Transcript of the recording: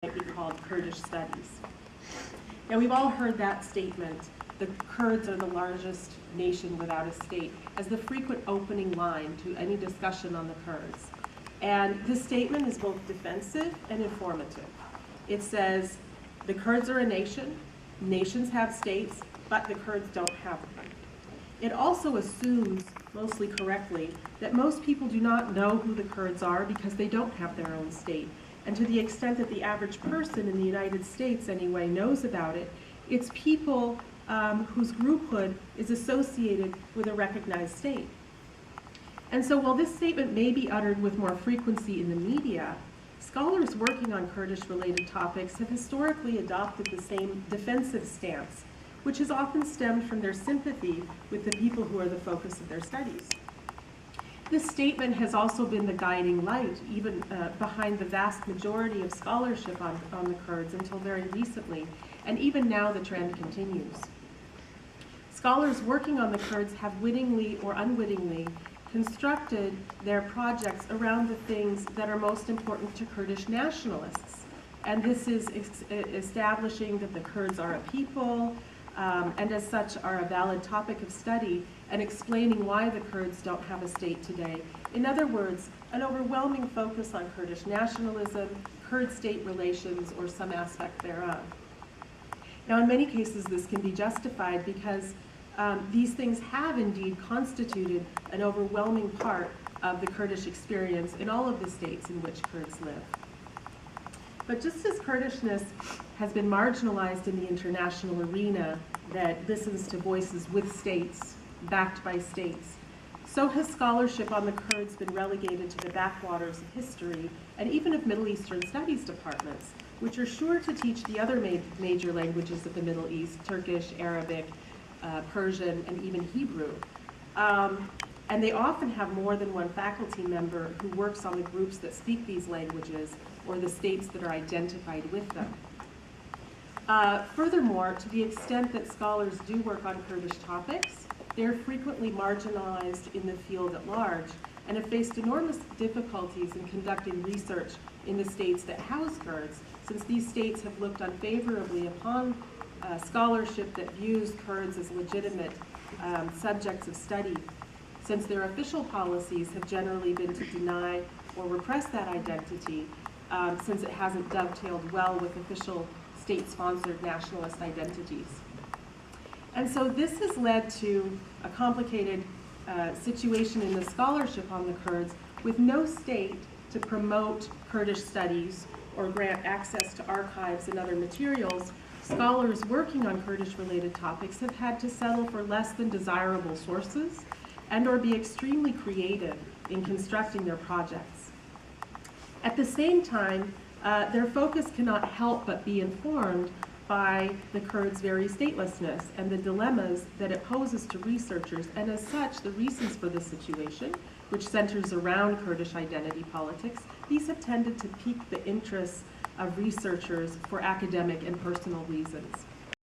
might be called Kurdish studies. Now, we've all heard that statement, the Kurds are the largest nation without a state, as the frequent opening line to any discussion on the Kurds. And this statement is both defensive and informative. It says, the Kurds are a nation, nations have states, but the Kurds don't have one. It also assumes, mostly correctly, that most people do not know who the Kurds are because they don't have their own state. And to the extent that the average person in the United States anyway knows about it, it's people whose grouphood is associated with a recognized state. And so while this statement may be uttered with more frequency in the media, scholars working on Kurdish-related topics have historically adopted the same defensive stance, which has often stemmed from their sympathy with the people who are the focus of their studies. This statement has also been the guiding light, even behind the vast majority of scholarship on the Kurds until very recently, and even now the trend continues. Scholars working on the Kurds have wittingly or unwittingly constructed their projects around the things that are most important to Kurdish nationalists. And this is establishing that the Kurds are a people, and as such are a valid topic of study, and explaining why the Kurds don't have a state today. In other words, an overwhelming focus on Kurdish nationalism, Kurd-state relations, or some aspect thereof. Now, in many cases, this can be justified because these things have indeed constituted an overwhelming part of the Kurdish experience in all of the states in which Kurds live. But just as Kurdishness has been marginalized in the international arena that listens to voices with states, backed by states, so has scholarship on the Kurds been relegated to the backwaters of history and even of Middle Eastern studies departments, which are sure to teach the other major languages of the Middle East, Turkish, Arabic, Persian, and even Hebrew. And they often have more than one faculty member who works on the groups that speak these languages or the states that are identified with them. Furthermore, to the extent that scholars do work on Kurdish topics, they're frequently marginalized in the field at large and have faced enormous difficulties in conducting research in the states that house Kurds, since these states have looked unfavorably upon scholarship that views Kurds as legitimate subjects of study, since their official policies have generally been to deny or repress that identity, since it hasn't dovetailed well with official state-sponsored nationalist identities. And so this has led to a complicated situation in the scholarship on the Kurds with no state to promote Kurdish studies or grant access to archives and other materials. Scholars working on Kurdish-related topics have had to settle for less than desirable sources and or be extremely creative in constructing their projects. At the same time, their focus cannot help but be informed by the Kurds' very statelessness and the dilemmas that it poses to researchers, and as such, the reasons for this situation, which centers around Kurdish identity politics, these have tended to pique the interests of researchers for academic and personal reasons.